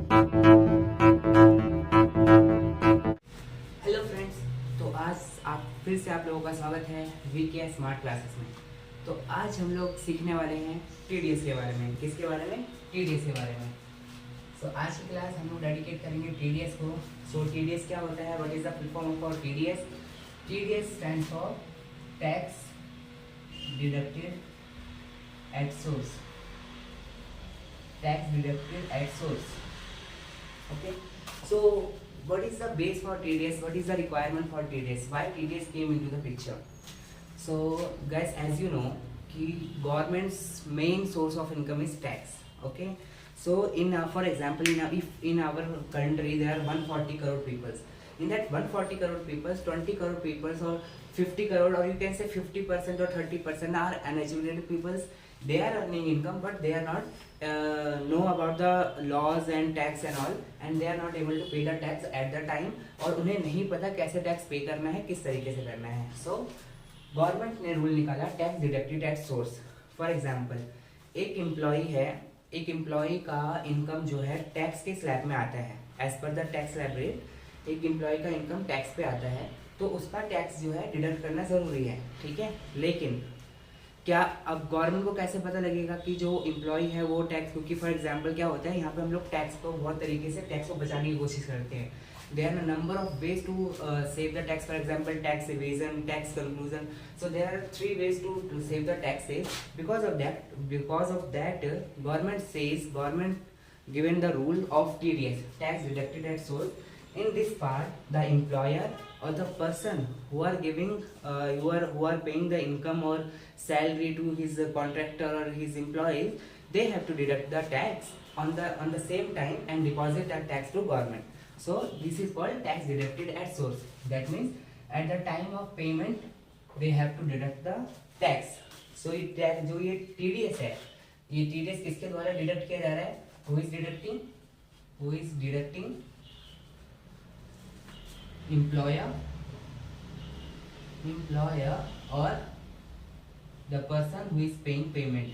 Hello friends, तो आज आप फिर से आप लोगों का स्वागत है वीके स्मार्ट क्लासेस में। तो आज हम लोग सीखने वाले हैं टीडीएस के बारे में। किसके बारे में? टीडीएस के बारे में। सो आज की क्लास हम लोग डेडिकेट करेंगे टीडीएस को। सो टीडीएस क्या होता है? What is the full form for TDS? TDS stand for tax deducted at source. Tax deducted at source. Okay, so what is the base for TDS? What is the requirement for TDS? Why TDS came into the picture? So guys, as you know कि government's main source of income is tax. Okay, so in for example if in our country there are 140 crore people, in that 140 crore people 20 crore people or 50 crore or you can say 50% or 30% are uneducated people. They are earning income but they are not know about the laws and tax and all, and they are not able to pay the tax at the time, और उन्हें नहीं पता कैसे tax पे करना है, किस तरीके से करना है। सो गवर्नमेंट ने रूल निकाला tax deducted at source. For example एक एम्प्लॉय है, एक एम्प्लॉय का इनकम जो है टैक्स के स्लैब में आता है। As per the tax slab rate एक एम्प्लॉय का इनकम टैक्स पे आता है, तो उसका टैक्स जो है डिडक्ट करना जरूरी है, ठीक है। लेकिन क्या अब गवर्नमेंट को कैसे पता लगेगा कि जो एम्प्लॉय है वो टैक्स, क्योंकि फॉर एग्जांपल क्या होता है यहाँ पे हम लोग टैक्स को बहुत तरीके से टैक्स को बचाने की कोशिश करते हैं। There are number of ways to save the tax. For example tax evasion, tax conclusion. So there are 3 ways to save the taxes. Because of that government given the rule of TDS, tax deducted at source. In this part, the employer or the person who are giving who are paying the income or salary to his contractor or his employees, they have to deduct the tax on the same time and deposit that tax to government. So this is called tax deducted at source. That means at the time of payment they have to deduct the tax. So जो ये TDS है, ये TDS किसके द्वारा deduct किया जा रहा है? Who is deducting? Employer or the person who is paying payment.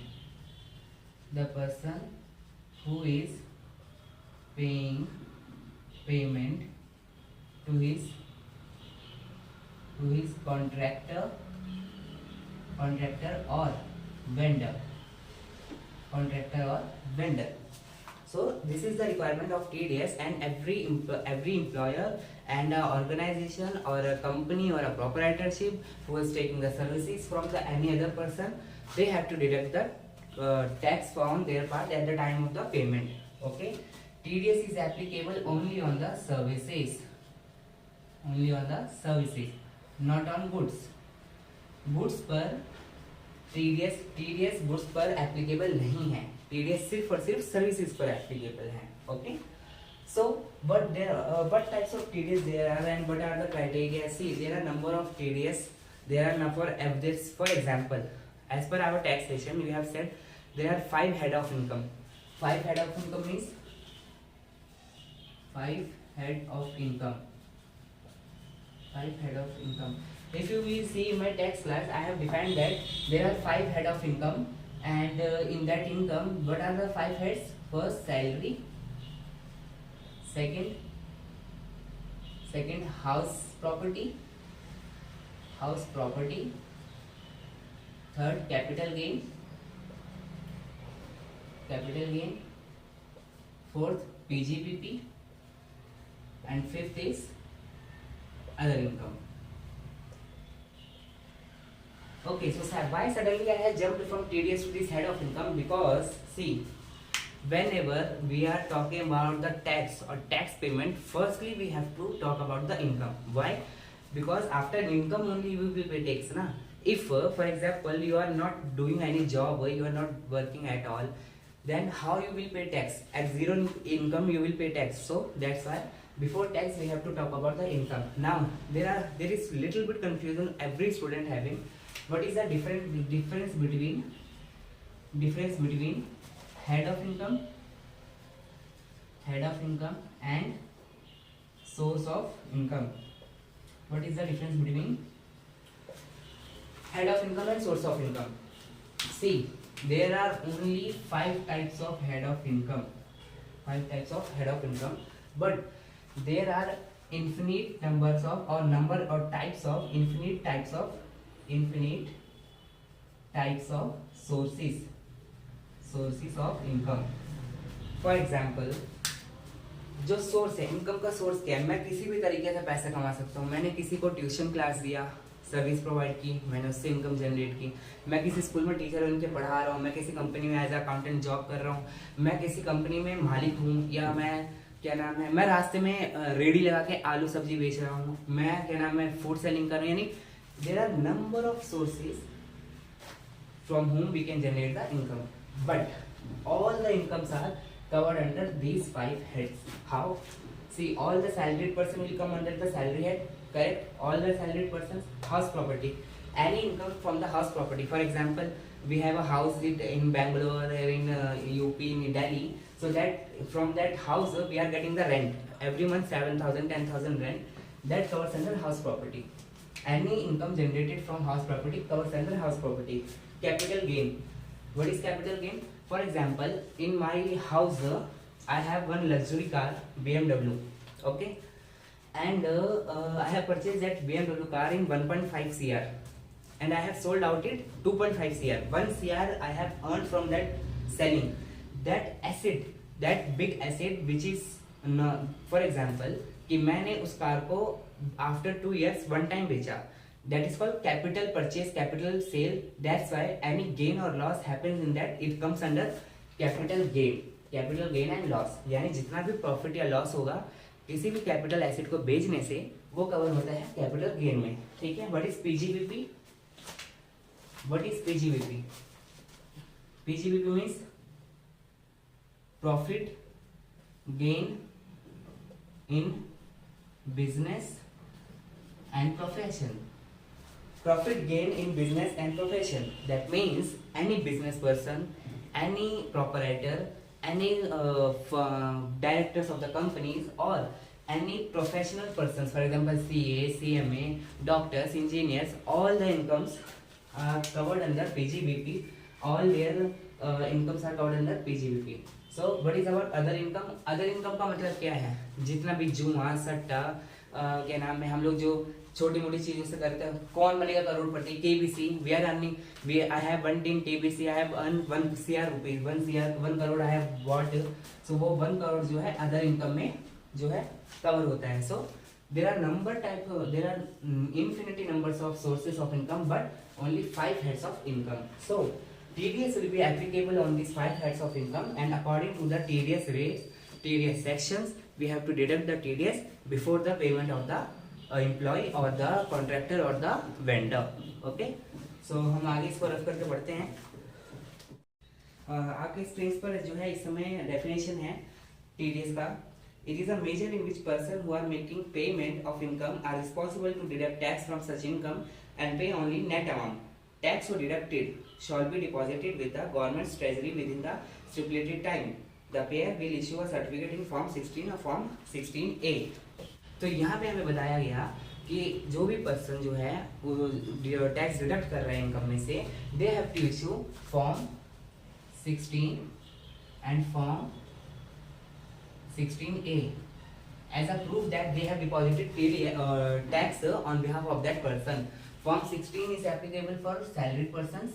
The person who is paying payment to his contractor or vendor. So this is the requirement of TDS, and every employer and organization or a company or a proprietorship who is taking the services from the any other person, they have to deduct the tax from their part at the time of the payment. Okay, TDS is applicable only on the services, not on goods. Goods पर TDS goods पर applicable नहीं है। TDS सिर्फ और सिर्फ services पर applicable है। Okay, so what types of TDS there are and what are the criteria? See, there are number of TDS. There are number of this. For example, as per our taxation, we have said there are 5 head of income. 5 head of income means 5 head of income. 5 head of income. If you will see in my tax class, I have defined that there are 5 head of income, and in that income, what are the 5 heads? First, salary. Second, house property. Third, capital gain. Fourth, PGBP, and fifth is other income. Okay, so why suddenly I have jumped from TDS to this head of income? Because see, whenever we are talking about the tax or tax payment, firstly we have to talk about the income. Why? Because after income only you will pay tax, na? If for example you are not doing any job or you are not working at all, then how you will pay tax? At zero income you will pay tax. So that's why before tax we have to talk about the income. Now there is little bit confusion every student having. What is the difference between head of income and source of income? What is the difference between head of income and source of income? See, there are only 5 types of head of income. 5 types of head of income, but there are infinite numbers of or number or types of infinite types of sources of income. For example जो source है income का source क्या है, मैं किसी भी तरीके से पैसा कमा सकता हूँ। मैंने किसी को ट्यूशन क्लास दिया, सर्विस प्रोवाइड की, मैंने उससे इनकम जनरेट की। मैं किसी स्कूल में टीचर उनके पढ़ा रहा हूँ, मैं किसी कंपनी में एज अकाउंटेंट जॉब कर रहा हूँ, मैं किसी कंपनी में मालिक हूँ, या मैं क्या नाम है मैं रास्ते में रेडी लगा के आलू सब्जी बेच रहा हूँ, मैं क्या नाम है फूड सेलिंग कर रहा हूँ। यानी there are number of sources from whom we can generate the income, but all the incomes are covered under these 5 heads. How? See, all the salaried person will come under the salary head, correct? All the salaried persons, house property, any income from the house property. For example, we have a house in Bangalore or in UP, in Delhi, so that from that house we are getting the rent every month, 7,000 10,000 rent, that covers under house property. Any income generated from house property covers under house property. Capital gain. What is capital gain? For example, in my house I have one luxury car, BMW, okay, and I have purchased that BMW car in 1.5 CR, and I have sold out it 2.5 CR. 1 CR I have earned from that selling. That asset, that big asset which is for example कि मैंने उस car को after 2 years one time बेचा, that is called capital purchase, capital sale. That's why any gain or loss happens in that, it comes under capital gain and loss. यानी जितना भी profit या loss होगा किसी भी कैपिटल एसेट को बेचने से वो कवर होता है कैपिटल गेन में, ठीक है। What is PGBP? PGBP means profit gain in business and profession. Profit gain in business and profession. That means any business person, any proprietor, any directors of the companies, or any professional persons, for example CA, CMA, doctors, engineers, all the incomes are covered under PGBP. All their incomes are covered under PGBP. So what is our other income? Other income का मतलब क्या है? जितना भी जुआ सट्टा क्या नाम है हम लोग जो छोटी मोटी चीजों से करते हैं, Kaun Banega Crorepati? KBC, we are earning, I have 1 team KBC, I have earn 1 CR rupees, 1 crore I have bought, so वो 1 करोड़ जो है अदर इनकम में जो है कवर होता है. So there are there are infinity numbers of sources of income, but only 5 heads of income. So TDS will be applicable on these 5 heads of income, and according to the TDS rates, TDS sections, we have to deduct the TDS before the payment of the employee or the contractor or the vendor. Okay, so हम आगे इसको rough करके पढ़ते हैं. आपके screen पर जो है इस समय डेफिनेशन है TDS का. It is a measure in which person who are making payment of income are responsible to deduct tax from such income and pay only net amount. Tax so deducted shall be deposited with the government's treasury within the stipulated time. The payer will issue a certificate in Form 16 or Form 16A. तो यहाँ पे हमें बताया गया कि जो भी person जो है वो टैक्स डिडक्ट कर रहे हैं इनकम में से, they have to issue Form 16 and Form 16A as a proof that they have deposited tax on behalf of that person. Form 16 is applicable for salaried person,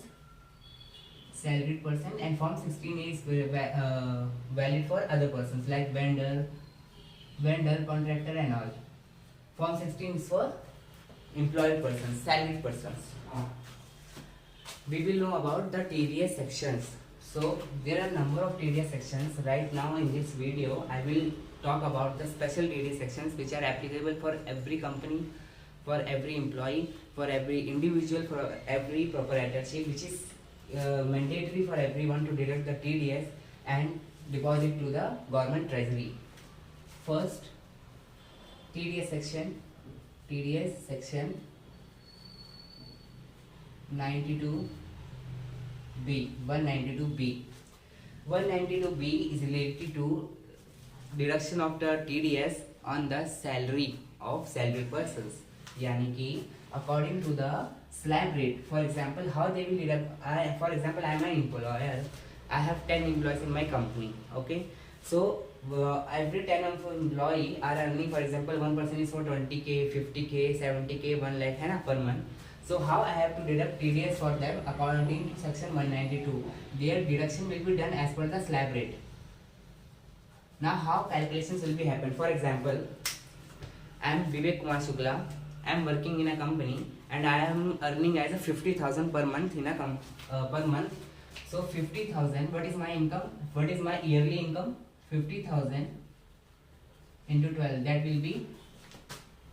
and Form 16A is valid for other persons like vendor, contractor and all. Form 16 is for employed persons, salaried persons. We will know about the TDS sections. So there are number of TDS sections. Right now in this video I will talk about the special TDS sections which are applicable for every company, for every employee, for every individual, for every proprietorship, which is mandatory for everyone to deduct the TDS and deposit to the government treasury. First, TDS section 92B. 192B is related to deduction of the TDS on the salary of salaried persons. यानी कि according to the slab rate, for example, how they will deduct. For example, I am an employer. I have 10 employees in my company. Okay, so every 10 of employee are earning, for example, one person is for 20k, 50k, 70k, 1 lakh है ना per month. So how I have to deduct TDS for them according to section 192. Their deduction will be done as per the slab rate. Now how calculations will be happen? For example, I am Vivek Kumar Shukla. I am working in a company and I am earning as a 50,000 per month in a per month. So 50,000. What is my income? What is my yearly income? 50,000 into 12. That will be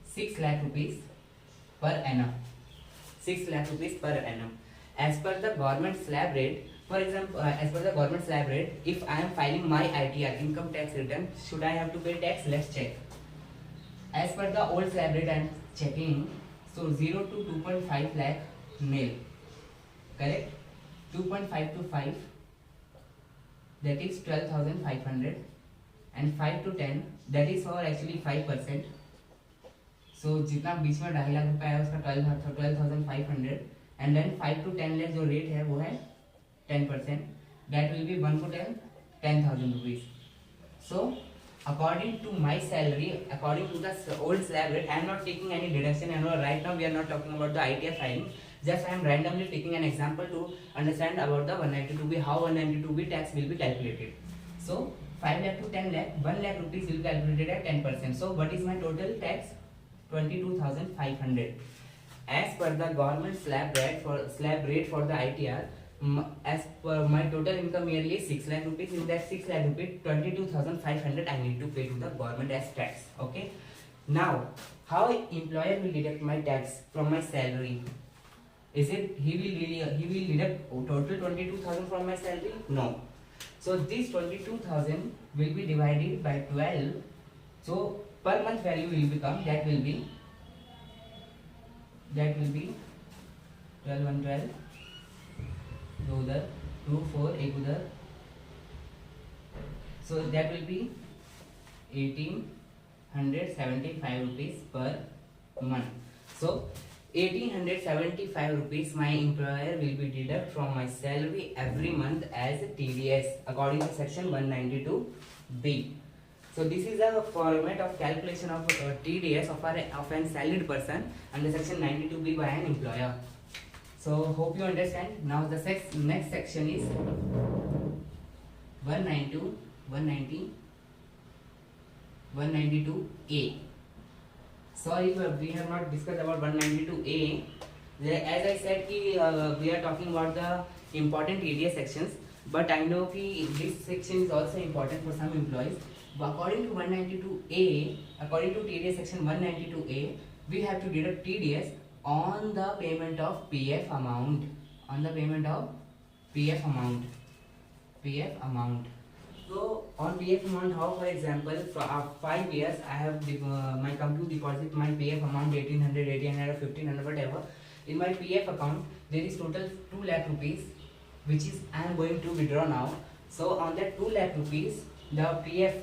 6 lakh rupees per annum. 6 lakh rupees per annum. As per the government slab rate, for example, as per the government slab rate, if I am filing my ITR, income tax return, should I have to pay tax? Let's check. As per the old slab rate, I am checking. So 0 to 2.5 lakh nil. Correct? 2.5 to 5, that is 12,500, and 5 to 10, that is for actually 5%. So जितना बीच में 2.5 लाख रुपया है उसका 12,500, and then 5 to 10 lakh जो rate है वो है 10%. That will be 1 to 10, 10,000 rupees. So according to my salary, according to the old slab rate, I am not taking any deduction, and right now we are not talking about the ITR filing. Just I am randomly taking an example to understand about the 192B, how 192B tax will be calculated. So 5 lakh to 10 lakh, 1 lakh rupees will be calculated at 10%. So what is my total tax? 22,500. As per the government slab rate for the ITR, as per my total income yearly is 6 lakh rupees. In that 6 lakh rupees, 22,500 I need to pay to the government as tax. Okay. Now, how employer will deduct my tax from my salary? Is it he will deduct total 22,000 from my salary? No. So this 22,000 will be divided by 12. So per month value will become, that will be 12 1 12, दो उधर 2 4 एक उधर. So that will be 1,875 rupees per month. So 1,875 rupees my employer will be deduct from my salary every month as TDS according to section 192B. So this is a format of calculation of TDS of an salaried person under section 92B by an employer. So hope you understand. Now the next section is 192A. Sorry, we have not discussed about 192A. As I said, we are talking about the important TDS sections, but I know this section is also important for some employees. But according to 192A, according to TDS section 192A, we have to deduct TDS on the payment of PF amount. On the payment of PF amount. So on PF amount, how, for example, for 5 years I have my company deposit my PF amount 1,800, 1,800 or 1,500 whatever. In my PF account there is total 2 lakh rupees which is I am going to withdraw now. So on that 2 lakh rupees the PF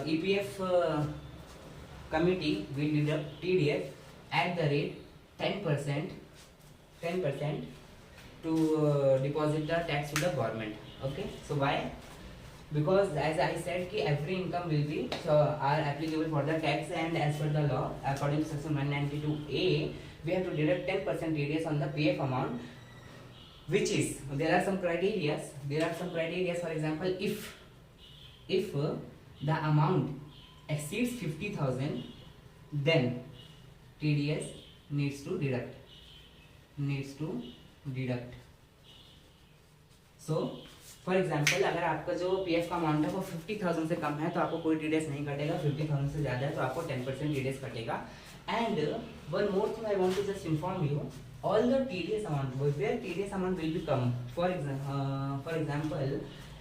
EPF committee will deduct TDS at the rate 10% to deposit the tax to the government. Okay, so why? Because as I said ki every income will be are applicable for the tax, and as per the law according to section 192A we have to deduct 10% TDS on the PF amount, which is there are some criteria. For example, if the amount exceeds 50,000, then TDS needs to deduct. So for example अगर आपका जो PF का amount है वो 50,000 से कम है तो आपको कोई टीडीएस नहीं कटेगा. 50,000 से ज़्यादा है तो आपको 10% टीडीएस कटेगा. And one more thing I want to just inform you, all the TDS amount, where TDS amount will become, for example,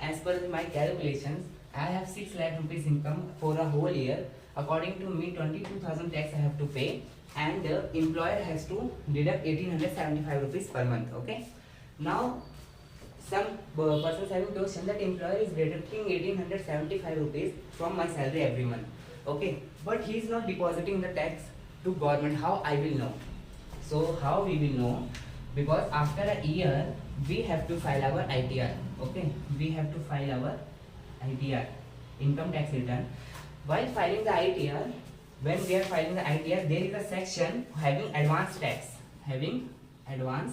as per my calculations, I have 6 lakh rupees income for a whole year. According to me, 22,000 tax I have to pay, and employer has to deduct 1,875 rupees per month. Okay. Now, some persons having question that employer is deducting 1,875 rupees from my salary every month. Okay, but he is not depositing the tax to government. How I will know? So how we will know? Because after a year we have to file our ITR. Okay, we have to file our ITR. income tax return. While filing the ITR, when we are filing the ITR, there is a section having advance tax, having advance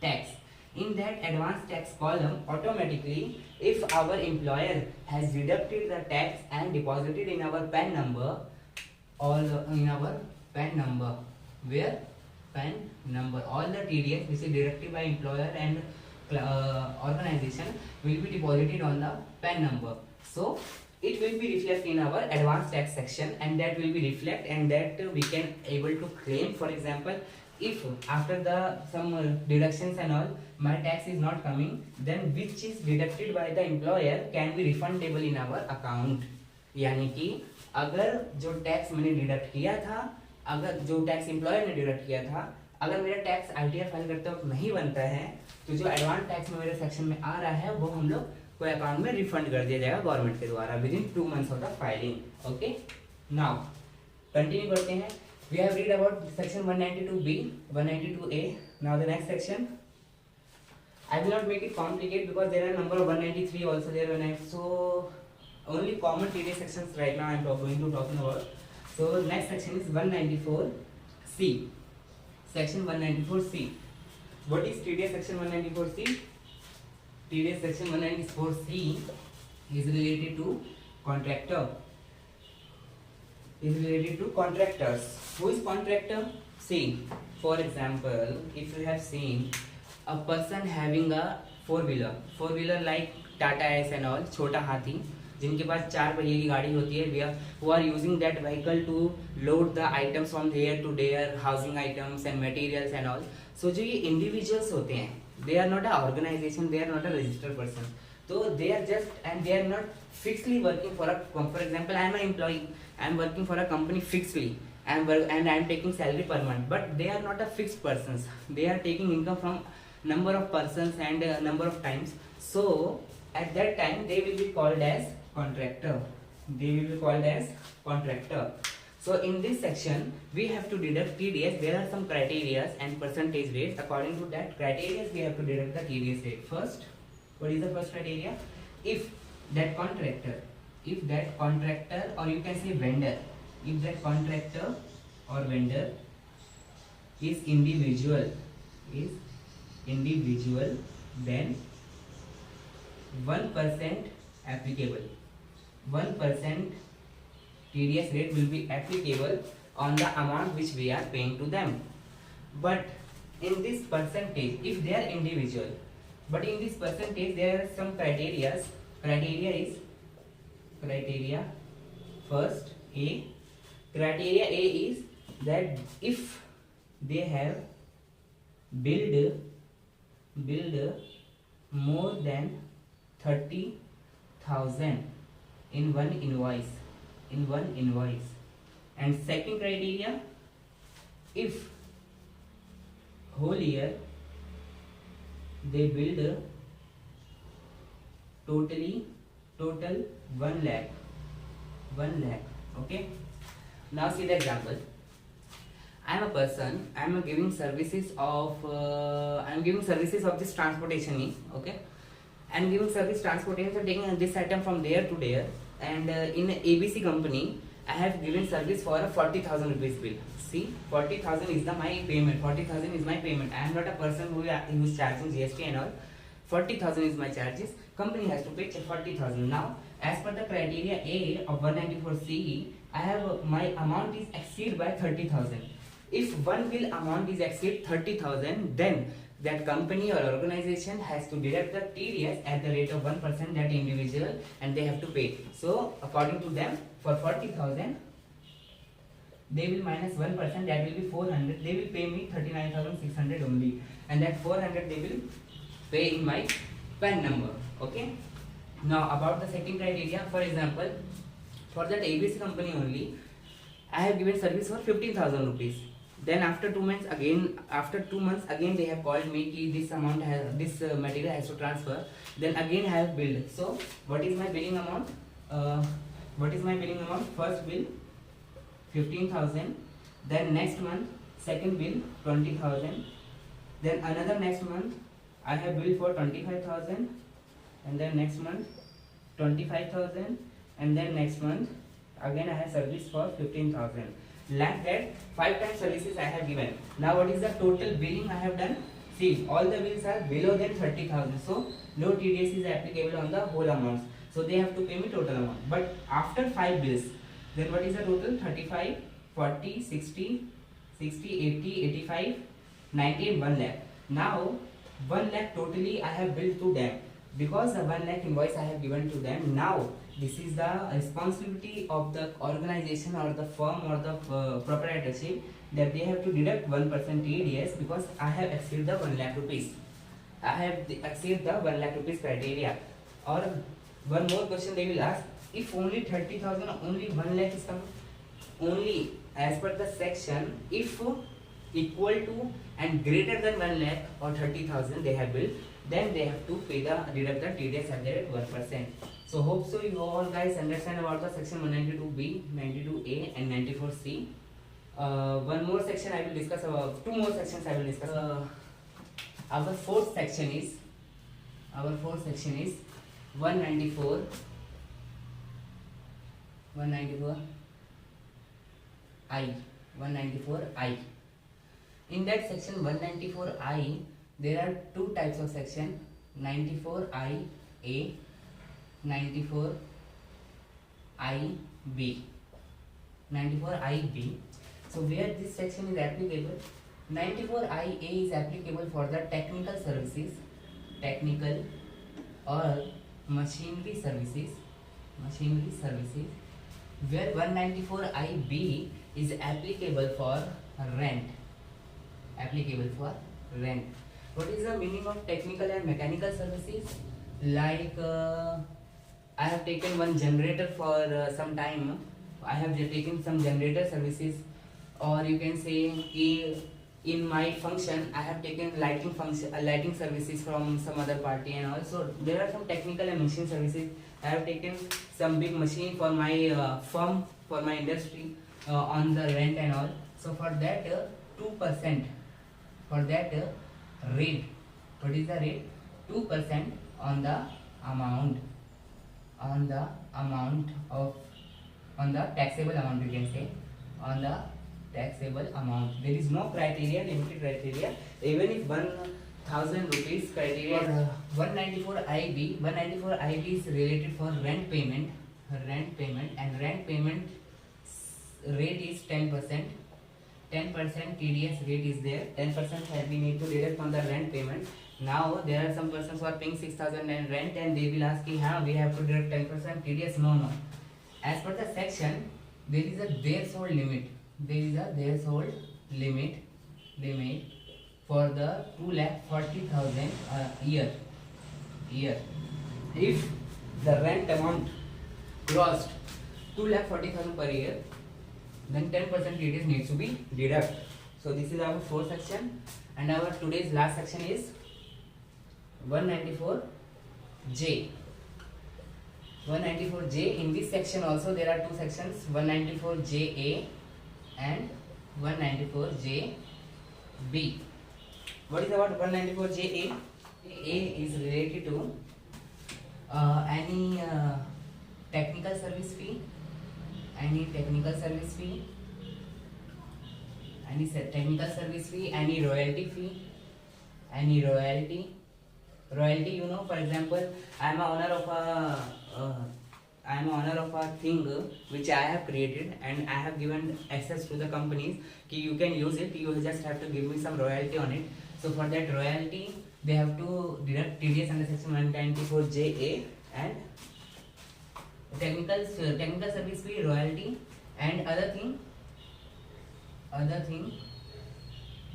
tax. In that advance tax column, automatically, if our employer has deducted the tax and deposited in our PAN number, all in our PAN number, where PAN number, all the TDS which is deducted by employer and organization will be deposited on the PAN number. So it will be reflected in our advance tax section, and that will be reflect, and that we can able to claim. For example, if after the some deductions and all my tax is not coming, then which is deducted by the employer can be refundable in our account. यानी कि अगर जो tax मैंने deduct किया था, अगर जो tax employer ने डिडक्ट किया था, अगर मेरा टैक्स आईटीआर फाइल करते वक्त नहीं बनता है, तो जो एडवांस टैक्स में मेरे सेक्शन में आ रहा है वो हम लोग को अकाउंट में रिफंड कर दिया जाएगा गवर्नमेंट के द्वारा within 2 months of the filing. Okay, now continue करते हैं. We have read about section 192B, 192A. Now the next section. I will not make it complicated because there are number of 193 also there when I so only common TDS sections right now I am going to talking about. So next section is 194C. Section 194C. What is TDS section 194C? TDS section 194C is related to contractor. Is related to contractors. Who is contractor? See, for example, if you have seen a person having a four-wheeler like Tata S and all, छोटा हाथी, जिनके पास 4 पहिए की गाड़ी होती है, who are using that vehicle to load the items from there to there, housing items and materials and all. So जो ये individuals होते हैं, they are not a organization, they are not a registered person. So they are just and they are not fixedly working for example, I am an employee, I am working for a company fixedly and I am taking salary per month, but they are not a fixed persons. They are taking income from number of persons and number of times. So at that time they will be called as contractor. They will be called as contractor. So in this section we have to deduct TDS. There are some criteria and percentage rates. According to that criteria we have to deduct the TDS rate. First, what is the first criteria? If that contractor or you can say vendor, if that contractor or vendor is individual, then 1% applicable. 1% TDS rate will be applicable on the amount which we are paying to them. But in this percentage, if they are individual, but in this percentage there are some criteria. Criteria first A. Criteria A is that if they have billed more than 30,000 in one invoice, and second criteria, if whole year they billed total 1 lakh. Okay, now see the example. I am a person, I am giving services of this transportation. Okay, I am giving service transportation, so taking this item from there to there, and in ABC company I have given service for a 40,000 rupees bill. See, 40,000 is my payment. 40,000 is my payment. I am not a person who is charging GST and all. 40,000 is my charges. Company has to pay 40,000. Now, as per the criteria A of 194CE, I have my amount is exceed by 30,000. If one bill amount is exceed 30,000, then that company or organization has to deduct the TDS at the rate of 1% that individual, and they have to pay. So according to them, for 40,000 they will minus 1%, that will be 400. They will pay me 39,600 only, and that 400 they will pay in my PAN number. Okay, now about the second criteria, for example, for that ABC company only I have given service for 15,000 rupees. Then after 2 months again, they have called me कि this amount has, this material has to transfer. Then again I have billed. So what is my billing amount? First bill 15,000. Then next month second bill 20,000. Then another next month I have billed for 25,000. And then next month 25,000. and then next month again I have service for 15,000. Like that 5 times services I have given. Now what is the total billing I have done? See, all the bills are below than 30,000, so no TDS is applicable on the whole amount. So they have to pay me total amount. But after 5 bills, then what is the total? 35, 40, 60, 80, 85, 90 and 1 lakh. Now 1 lakh totally I have billed to them, because the 1 lakh invoice I have given to them. Now this is the responsibility of the organization or the firm or the proprietorship, that they have to deduct 1% TDS, because I have exceeded the 1 lakh rupees. I have exceeded the 1 lakh rupees criteria. Or one more question they will ask, if only 30,000, only 1 lakh is coming, only as per the section, if equal to and greater than 1 lakh or 30,000 they have billed, then they have to pay the deduct the TDS at the rate 1%. So hope so you all guys understand about the section 192B, 92A and 94C. One more section I will discuss about, two more sections I will discuss. Our fourth section is 194 I. In that section 194I, there are two types of section, 94IA, 94IB. 94IB. So where this section is applicable, 94IA is applicable for the technical services, technical or machinery services, where 194IB is applicable for rent. What is the meaning of technical and mechanical services? Like I have taken one generator for some time. I have taken some generator services, or you can say in my function I have taken lighting services from some other party, and also there are some technical and machine services. I have taken some big machine for my firm, for my industry on the rent and all. So for that 2%, for that rate, what is the rate? 2% on the amount, on the taxable amount, you can say, on the taxable amount. There is no criteria, limited criteria. Even if 1,000 rupees criteria. 194IB is related for rent payment, and rent payment rate is 10%. 10% TDS rate is there. 10% we need to deduct from the rent payment. Now there are some persons who are paying 6,000 in rent, and they will ask, "How we have to deduct 10% TDS?" No. As per the section, there is a threshold limit. There is a threshold limit for the 2,40,000 year. If the rent amount crossed 2,40,000 per year, then 10% TDS needs to be deducted. So this is our fourth section, and our today's last section is 194J. 194J. In this section also there are two sections, 194JA and 194JB. What is about 194JA? A is related to any technical service fee, any royalty fee, royalty, you know, for example, I am a owner of a thing which I have created, and I have given access to the companies कि you can use it, you just have to give me some royalty on it. So for that royalty they have to deduct TDS under section 194JA, and technical service fee, royalty, and other thing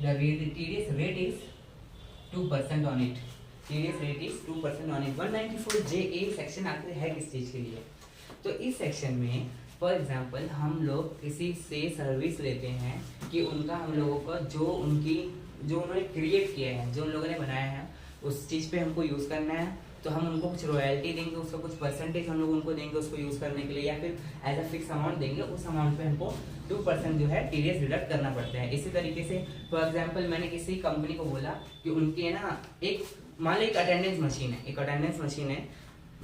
the TDS rate is 2% on it. TDS rate is 2% on it. 194JA section आखिर है किस चीज़ के लिए? तो इस section में for example हम लोग किसी से सर्विस लेते हैं कि उनका हम लोगों को जो उन्होंने क्रिएट किया है, जो उन लोगों ने बनाया है, उस चीज़ पे हमको यूज़ करना है, तो हम उनको कुछ रॉयल्टी देंगे, उसका कुछ परसेंटेज हम लोग उनको देंगे उसको यूज़ करने के लिए, या फिर एज अ फिक्स अमाउंट देंगे. उस अमाउंट पे हमको 2% जो है TDS डिडक्ट करना पड़ता है. इसी तरीके से फॉर एग्जांपल मैंने किसी कंपनी को बोला कि उनकी है ना, एक मान लो एक अटेंडेंस मशीन है,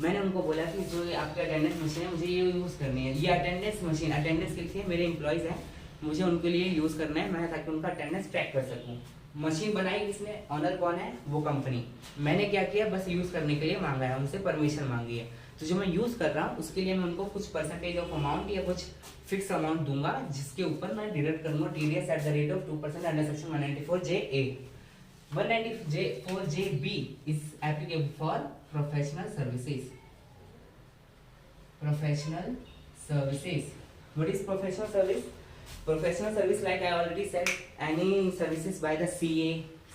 मैंने उनको बोला कि जो ये आपकी अटेंडेंस मशीन है मुझे ये यूज़ करनी है, ये अटेंडेंस मशीन अटेंडेंस के लिए मेरे एम्प्लॉयज़ हैं, मुझे उनके लिए यूज़ करना है मैं, ताकि उनका अटेंडेंस ट्रैक कर सकूँ। मशीन बनाई किसने, ऑनर कौन है, वो कंपनी। मैंने क्या किया, बस यूज़ करने के लिए मांगा है, उनसे परमिशन मांगी है। तो जो मैं यूज़ कर रहा हूँ उसके लिए मैं उनको कुछ परसेंटेज ऑफ अमाउंट या कुछ फिक्स अमाउंट दूंगा, जिसके ऊपर मैं डिडक्ट करूँगा TDS at the rate of 2% under section 194JA। 194JB is applicable for professional services. Professional services. What is professional service? Professional service, like I already said, any services by the CA,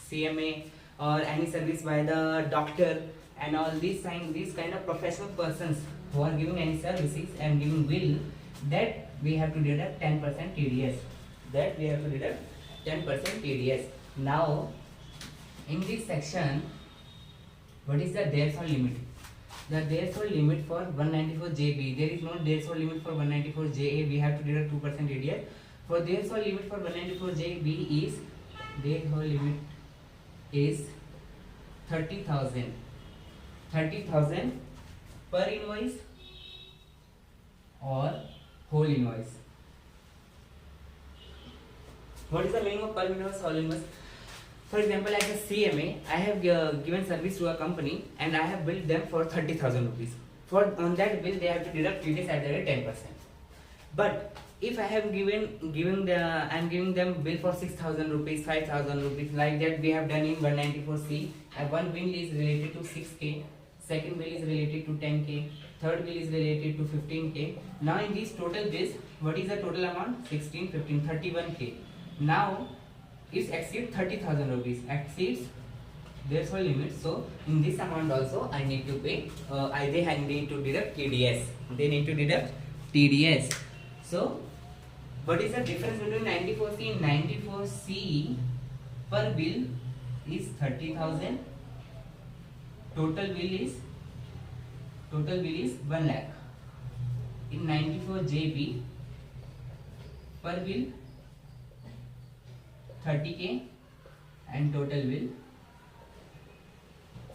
CMA, or any service by the doctor, and all these kind of professional persons who are giving any services and giving bill, that we have to deduct 10% TDS. That we have to deduct 10% TDS. Now, in this section, what is the threshold limit? The threshold limit for 194JB, there is no threshold limit for 194JA, we have to deduct 2% TDS. For threshold limit for 194JB is, threshold limit is 30,000 per invoice or whole invoice. What is the meaning of per invoice, whole invoice? For example, like a CMA, I have given service to a company and I have billed them for 30,000 rupees. For on that bill, they have to deduct TDS at the rate 10%. But if I have I'm giving them bill for 6,000 rupees, 5,000 rupees, like that we have done in 194C. One bill is related to 6K, second bill is related to 10K, third bill is related to 15K. Now in these total bills, what is the total amount? 16, 15, 31K. Now it exceeds 30,000 rupees, exceeds threshold limit. So in this amount also I need to pay, they need to deduct TDS. They need to deduct TDS. So what is the difference between 94C and 94C? Per bill is 30,000. Total bill is 1 lakh. In 94JB, per bill 30K and total bill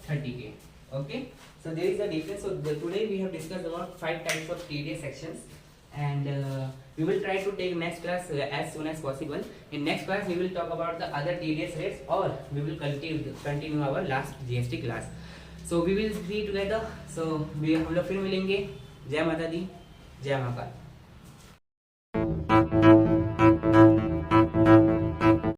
30K. Okay, so there is a difference. So today we have discussed about 5 types of TDS sections, and we will try to take next class as soon as possible. In next class we will talk about the other TDS rates, or we will continue our last GST class. So we will be together. So हम लोग फिर मिलेंगे. जय माता दी, जय महाकाल.